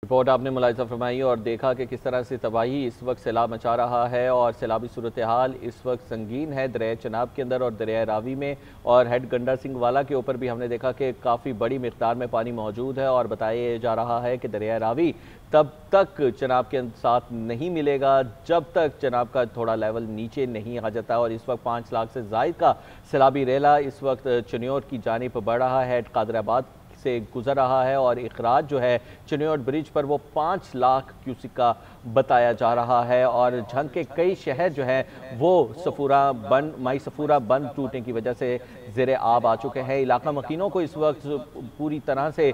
Report आपने मुलाहिजा फरमाई और देखा कि किस तरह से तबाही इस वक्त सैलाब मचा रहा है और सैलाबी सूरत हाल इस वक्त संगीन है दरिया चनाब के अंदर और दरिया रावी में। और हेड गंडा सिंह वाला के ऊपर भी हमने देखा कि काफ़ी बड़ी मिकदार में पानी मौजूद है और बताया जा रहा है कि दरिया रावी तब तक चनाब के साथ नहीं मिलेगा जब तक चनाब का थोड़ा लेवल नीचे नहीं आ जाता। और इस वक्त 5 लाख से जायद का सैलाबी रेला इस वक्त चनियोट की जानिब बढ़ रहा है, कादराबाद से गुजर रहा है और इखराज जो है चनियोट ब्रिज पर वो 5 लाख क्यूसिक का बताया जा रहा है। और झंग के कई शहर जो है वो माई सफूरा बंद टूटने की वजह से ज़ेरे आब आ चुके हैं। इलाका मकीनों को इस वक्त पूरी तरह से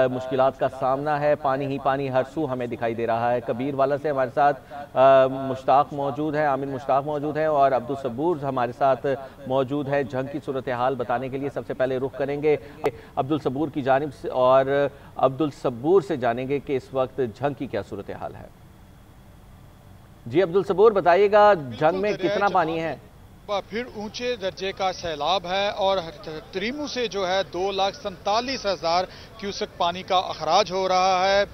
मुश्किलात का सामना है। पानी ही पानी हर सू हमें दिखाई दे रहा है। कबीर वाला से हमारे साथ मुश्ताक मौजूद है, आमिर मुश्ताक मौजूद है और अब्दुल सबूर हमारे साथ मौजूद है। झंग की सूरत हाल बताने के लिए सबसे पहले रुख करेंगे अब्दुल सबूर की जानिब से और अब्दुल सबूर से जानेंगे कि इस वक्त झंग की क्या सूरत हाल है। जी अब्दुल सबूर बताइएगा, झंग में कितना पानी है? फिर ऊंचे दर्जे का सैलाब है और त्रीमू से जो है 2,47,000 क्यूसेक पानी का अखराज हो रहा है।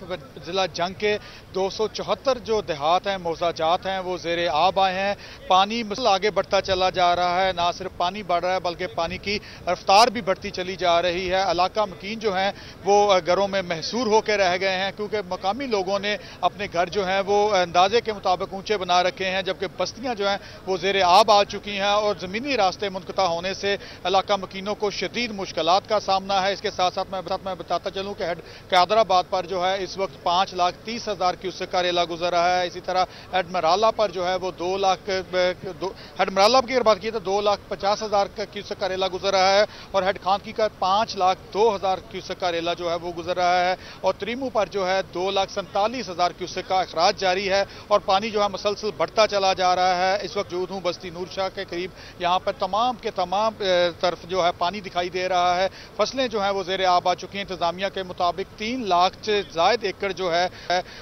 जिला जंग के 274 जो देहात हैं, मोजाजात हैं, वो ज़ेरे आब आए हैं। पानी आगे बढ़ता चला जा रहा है। ना सिर्फ पानी बढ़ रहा है बल्कि पानी की रफ्तार भी बढ़ती चली जा रही है। इलाका मकीन जो हैं वो घरों में महसूर होकर रह गए हैं क्योंकि मकामी लोगों ने अपने घर जो हैं वो अंदाजे के मुताबिक ऊंचे बना रखे हैं, जबकि बस्तियां जो हैं वो ज़ेरे आब आ चुकी हैं और ज़मीनी रास्ते मुनक़ता होने से इलाका मकीनों को शदीद मुश्किलात का सामना है। इसके साथ साथ मैं बताता चलूँ कि कादराबाद पर जो है इस वक्त 5,30,000 क्यूसेक का रेला गुजर रहा है। इसी तरह हेडमराला पर जो है वो 2 लाख हेडमराला की अगर बात की तो 2,50,000 क्यूसेक का रेला गुजर रहा है और हेड खानकी का 5,02,000 क्यूसेक का रेला जो है वो गुजर रहा है। और त्रीमू पर जो है 2,47,000 क्यूसेक का अखराज जारी है और पानी जो है मुसलसल बढ़ता चला जा रहा है। इस वक्त मौजूद हूँ बस्ती नूर शाह के करीब। यहाँ पर तमाम के तमाम तरफ जो है पानी दिखाई दे रहा है। फसलें जो हैं वो ज़ेरे आब आ चुकी हैं। इंतजामिया के मुताबिक 3 लाख से जायद एकड़ जो है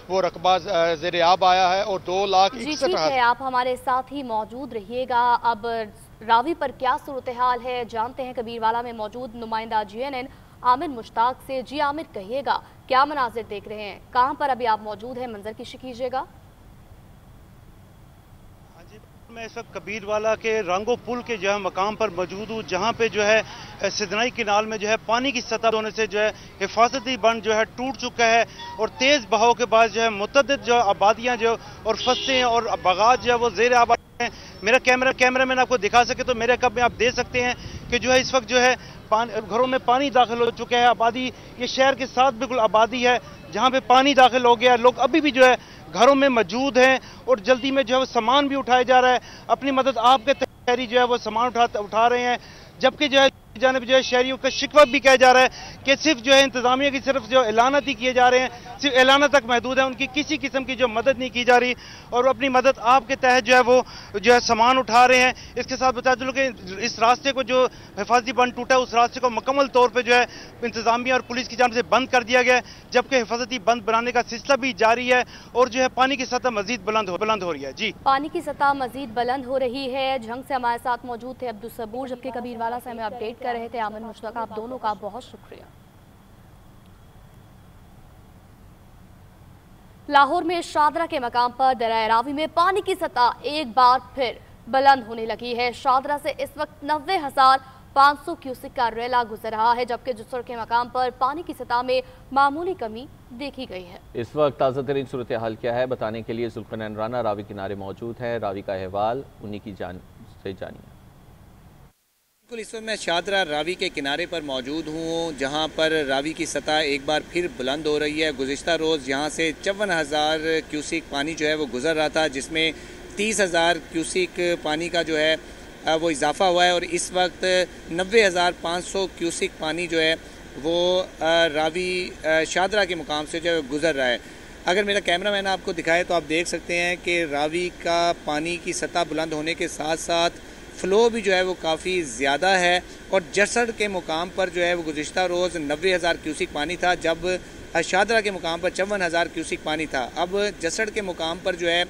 वो रकबा ज़ेरे आब आया है और 2,61,000। आप हमारे साथ ही मौजूद रहिएगा। अब रावी पर क्या सूरत हाल है जानते हैं कबीरवाला में मौजूद नुमाइंदा GNN आमिर मुश्ताक से। जी आमिर, कहिएगा क्या मनाजिर देख रहे हैं, कहाँ पर अभी आप मौजूद हैं, मंजर कशी कीजिएगा। मैं इस वक्त कबीरवाला के रांगो पुल के जो है मकाम पर मौजूद हूँ, जहाँ पे जो है सिदनाई किनाल में जो है पानी की सतह होने से जो है हिफाजती बंद जो है टूट चुका है और तेज़ बहाव के बाद जो है मुतअद्दिद जो आबादियाँ जो और फसलें और बागात जो है वो ज़ेर आबाद हैं। मेरा कैमरा मैन आपको दिखा सके तो मेरे कब में आप देख सकते हैं कि जो है इस वक्त जो है घरों में पानी दाखिल हो चुका है। आबादी ये शहर के साथ बिल्कुल आबादी है जहाँ पे पानी दाखिल हो गया। लोग अभी भी जो है घरों में मौजूद हैं और जल्दी में जो है वो सामान भी उठाया जा रहा है। अपनी मदद आपके तैयारी जो है वो सामान उठा रहे हैं, जबकि जो है जानिब जो है शहरियों का शिकवा भी किया जा रहा है कि सिर्फ जो है इंतजामिया की सिर्फ जो ऐलानात ही किए जा रहे हैं, सिर्फ ऐलाना तक महदूद है, उनकी किसी किस्म की जो मदद नहीं की जा रही और अपनी मदद आपके तहत जो है वो जो है सामान उठा रहे हैं। इसके साथ बता दूं कि इस रास्ते को जो हिफाजती बंद टूटा है उस रास्ते को मुकम्मल तौर पर जो है इंतजामिया और पुलिस की जानिब से बंद कर दिया गया है, जबकि हिफाजती बंद बनाने का सिलसिला भी जारी है और जो है पानी की सतह मजीद बुलंद हो रही है। जी, पानी की सतह मजीद बुलंद हो रही है। झंग से हमारे साथ मौजूद थे अब्दुल सबूर, जबकि कबीरवाला से हमें अपडेट कर रहे थे आमिर मुश्ताक। आप दोनों का बहुत शुक्रिया। लाहौर में शादरा के मकाम पर दरिया रावी में पानी की सतह एक बार फिर बुलंद होने लगी है। शादरा से इस वक्त 90,500 क्यूसेक का रेला गुजर रहा है, जबकि जुस्सर के मकाम पर पानी की सतह में मामूली कमी देखी गई है। इस वक्त ताज़ा तरीन सूरत हाल क्या है बताने के लिए जुल्फ़िकार राना रावी किनारे मौजूद है। रावी का अहवाल उन्हीं की जानिए। बिल्कुल, इस वक्त मैं शादरा रावी के किनारे पर मौजूद हूँ, जहाँ पर रावी की सतह एक बार फिर बुलंद हो रही है। गुज़िश्ता रोज़ यहाँ से 54,000 क्यूसिक पानी जो है वो गुज़र रहा था, जिसमें 30,000 क्यूसिक पानी का जो है वो इजाफ़ा हुआ है और इस वक्त 90,500 क्यूसिक पानी जो है वो रावी शादरा के मुकाम से जो है गुज़र रहा है। अगर मेरा कैमरा मैन आपको दिखाए तो आप देख सकते हैं कि रावी का पानी की सतह बुलंद होने के साथ साथ फ़्लो भी जो है वो काफ़ी ज़्यादा है और जसड़ के मुकाम पर जो है वो गुज़िश्ता रोज़ 90,000 क्यूसिक पानी था, जब शादरा के मुकाम पर 54,000 क्यूसिक पानी था। अब जसड़ के मुकाम पर जो है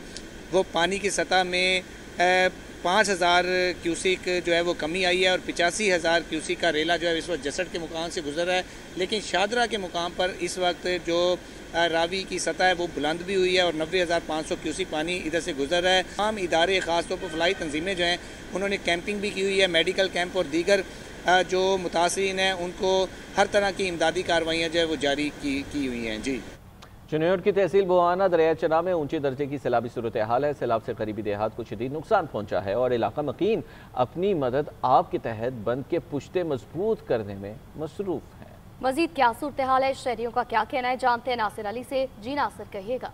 वो पानी की सतह में 5,000 क्यूसिक जो है वो कमी आई है और 85,000 क्यूसिक का रेला जो है इस वक्त जसड़ के मुकाम से गुजर रहा है। लेकिन शादरा के मुकाम पर इस वक्त जो रावी की सतह है वो बुलंद भी हुई है और 90,500 क्यूसिक पानी इधर से गुजर रहा है। तमाम इदारे ख़ासतौर पर फलाई तंजीमें जो हैं उन्होंने कैंपिंग भी की हुई है, मेडिकल कैंप और दीगर जो मुतासिरीन हैं उनको हर तरह की इमदादी कार्रवाइयाँ जो है वो जारी की हुई हैं। जी, चिन्नौट की तहसील बुआना दरिया चनाब में ऊंचे दर्जे की सैलाबी सूरत हाल है। सैलाब से करीबी देहात को शदीद नुकसान पहुंचा है और इलाका मकीन अपनी मदद आप के तहत बंद के पुश्ते मजबूत करने में मसरूफ है। मजीद क्या सूरत हाल है, शहरियों का क्या कहना है, जानते हैं नासिर अली से। जी नासिर, कहिएगा।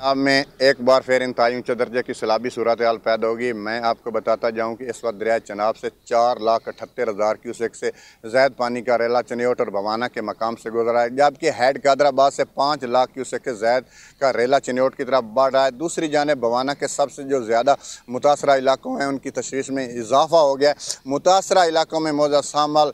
अब में एक बार फिर इंतहाई ऊंचे दर्जे की सैलाबी सूरत हाल पैदा होगी। मैं आपको बताता जाऊं कि इस वक्त दरिया चनाब से 4,78,000 क्यूसेक से ज़ायद पानी का रेला चिन्नौट और भवाना के मकाम से गुजरा है, जबकि हेड कादराबाद से 5 लाख क्यूसेक के ज़ायद का रेला चिन्नौट की तरफ बढ़ रहा है। दूसरी जानिब भवाना के सबसे जो ज़्यादा मुतासरा इलाकों हैं उनकी तशवीश में इजाफा हो गया। मुतासरा इलाकों में मौजा सामल,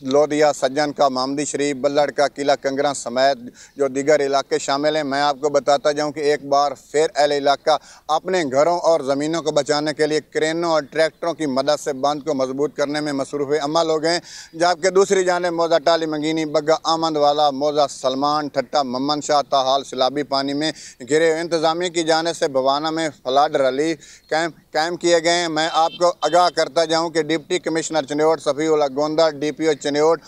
लोदिया, सज्जन का, मामदी शरीफ, बल्लड़ का, किला कंगरा समेत जो दीगर इलाके शामिल हैं। मैं आपको बताता जाऊँ कि एक बार फिर अहले इलाका अपने घरों और ज़मीनों को बचाने के लिए क्रेनों और ट्रैक्टरों की मदद से बांध को मजबूत करने में मसरूफ़ अमल हो गए, जबकि दूसरी जानिब मौजा टाली मंगीनी, बग्गा आमद वाला, मौजा सलमान, ठट्टा, मम्मन शाह ताहाल सैलाबी पानी में घिरे हुए। इंतज़ामिया की जानिब से भवाना में फ्लड रिलीफ कैंप किए गए हैं। मैं आपको आगाह करता जाऊँ कि डिप्टी कमिश्नर चिन्नौट सफ़ीउल्लाह गोंदा, DPO चिन्नौट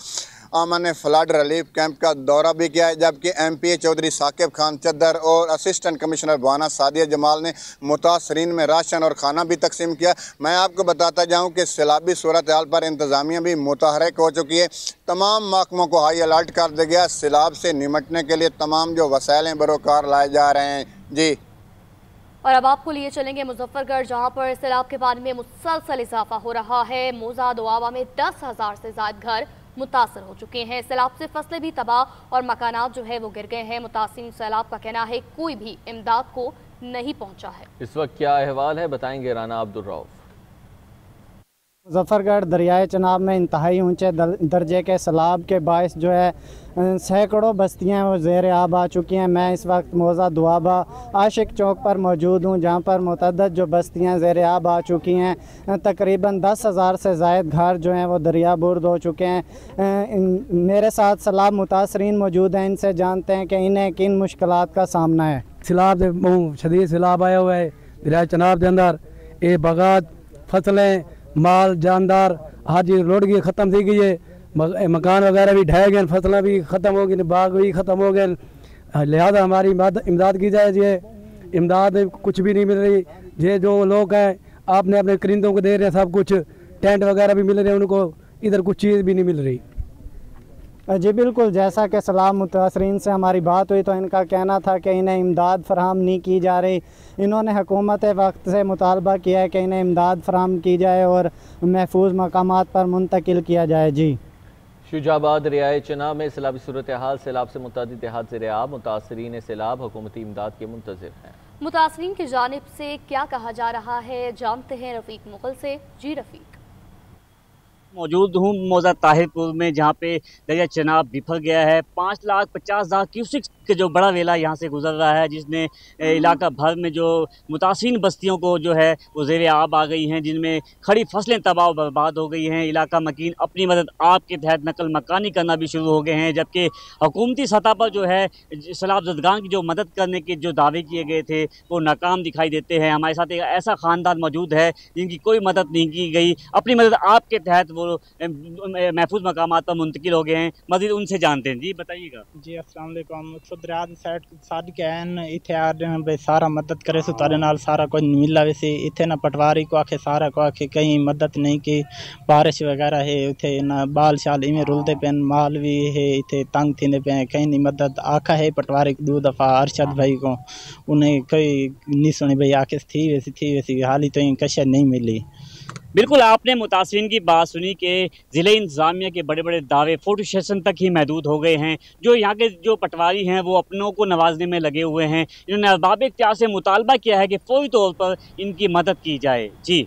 आमन ने फ्लड रिलीफ कैंप का दौरा भी किया है, जबकि MPA चौधरी साकिब खान चद्दर और असिस्टेंट कमिश्नर भवाना सादिया जमाल ने मुतासरीन में राशन और खाना भी तकसीम किया। मैं आपको बताता जाऊं कि सैलाबी सूरत हाल पर इंतज़ामिया भी मुतहरक हो चुकी है। तमाम महकमों को हाई अलर्ट कर दिया गया। सैलाब से निमटने के लिए तमाम जो वसाइल बरोकार लाए जा रहे हैं। जी, और अब आपको लिए चलेंगे मुजफ्फरगढ़, जहां पर सैलाब के पानी में मुसलसल इजाफा हो रहा है। मोजा दोआबा में 10,000 से ज्यादा घर मुतासर हो चुके हैं। सैलाब से फसलें भी तबाह और मकानात जो है वो गिर गए हैं। मुतासिर सैलाब का कहना है कोई भी इमदाद को नहीं पहुंचा है। इस वक्त क्या अहवाल है, बताएंगे राना अब्दुल रऊफ। मुजफ्फरगढ़ दरियाए चनाब में इंतहाई ऊंचे दर्जे के सैलाब के बायस जो है सैकड़ों बस्तियां वो ज़ेर आब आ चुकी हैं। मैं इस वक्त मौजा दुआबा आशिक चौक पर मौजूद हूं, जहां पर मुतअद्दिद जो बस्तियां ज़ेर आब आ चुकी हैं। तकरीबन 10,000 से ज़ायद घर जो हैं वो दरिया बुर्द हो चुके हैं। मेरे साथ सैलाब मुतासरीन मौजूद हैं, इनसे जानते हैं कि इन्हें किन मुश्किलात का सामना है। सैलाब शदीद सैलाब आया हुआ है दरिया चनाब के अंदर। ये बगात फसलें माल जानदार आज रोड की ख़त्म थी गई है, मकान वगैरह भी ढह गए, फसलें भी ख़त्म हो गई, बाग भी ख़त्म हो गए। लिहाजा हमारी इमदाद की जाए। ये इमदाद कुछ भी नहीं मिल रही। ये जो लोग हैं आपने अपने करिंदों को दे रहे हैं सब कुछ, टेंट वगैरह भी मिल रहे हैं उनको, इधर कुछ चीज़ भी नहीं मिल रही। जी बिल्कुल, जैसा कि सैलाब मुतासरीन से हमारी बात हुई तो इनका कहना था कि इन्हें इमदाद फराहम नहीं की जा रही। इन्होंने हुकूमत वक्त से मुतालबा किया है कि इन्हें इमदाद फराहम की जाए और महफूज मकामात पर मुंतकिल किया जाए। जी, शुजाबाद रियाए चनाब में सैलाबी सूरत हाल, सैलाब से मुतादिद देहात ज़ेर आब, मुतासरीन सैलाब हुकूमती इमदाद के मुंतज़िर हैं। मुतासरीन की जानिब से क्या कहा जा रहा है, जानते हैं रफ़ीक मुगल से। जी रफ़ीक। मौजूद हूँ मौजा ताहिरपुर में, जहाँ पे दरिया चनाब बिफर गया है। 5,50,000 क्यूसिक के जो बड़ा वेला यहाँ से गुजर रहा है, जिसने इलाका भर में जो मुतासिर बस्तियों को जो है वो ज़ेर आब आ गई हैं, जिनमें खड़ी फसलें तबाह बर्बाद हो गई हैं। इलाका मकीन अपनी मदद आपके तहत नकल मकानी करना भी शुरू हो गए हैं, जबकि हुकूमती सतह पर जो है सैलाब ज़दगान की जो मदद करने के जो दावे किए गए थे वो नाकाम दिखाई देते हैं। हमारे साथ एक ऐसा ख़ानदान मौजूद है जिनकी कोई मदद नहीं की गई, अपनी मदद आपके तहत वो महफूज मकामात पर मुंतकिल हो गए हैं। मज़ीद उनसे जानते हैं। जी बताइएगा। जी अस्सलाम वालेकुम। दरिया साइड साड के हैं इत्थे आ भाई सारा मदद करे सो तारे नाल सारा कुछ मिला वैसे इत्थे ना पटवारी को आखे सारा को आखे कहीं मदद नहीं की। बारिश वगैरह है इत्थे ना बाल शाल इवें रुलते पेन, माल भी है इत्थे तंग थींदे पे, कहीं नहीं मदद आखा है पटवारी 2 दफ़ा अरशद भाई को, उन्हें कोई नहीं सुनी भाई आके थी वैसी हाली तो कशा नहीं मिली। बिल्कुल, आपने मुतासरीन की बात सुनी कि ज़िले इंतज़ामिया के बड़े बड़े दावे फोटो सेशन तक ही महदूद हो गए हैं। जो यहाँ के जो पटवारी हैं वो अपनों को नवाजने में लगे हुए हैं। इन्होंने अरबाब इख्तियार से मुतालबा किया है कि फौरी तौर पर इनकी मदद की जाए। जी।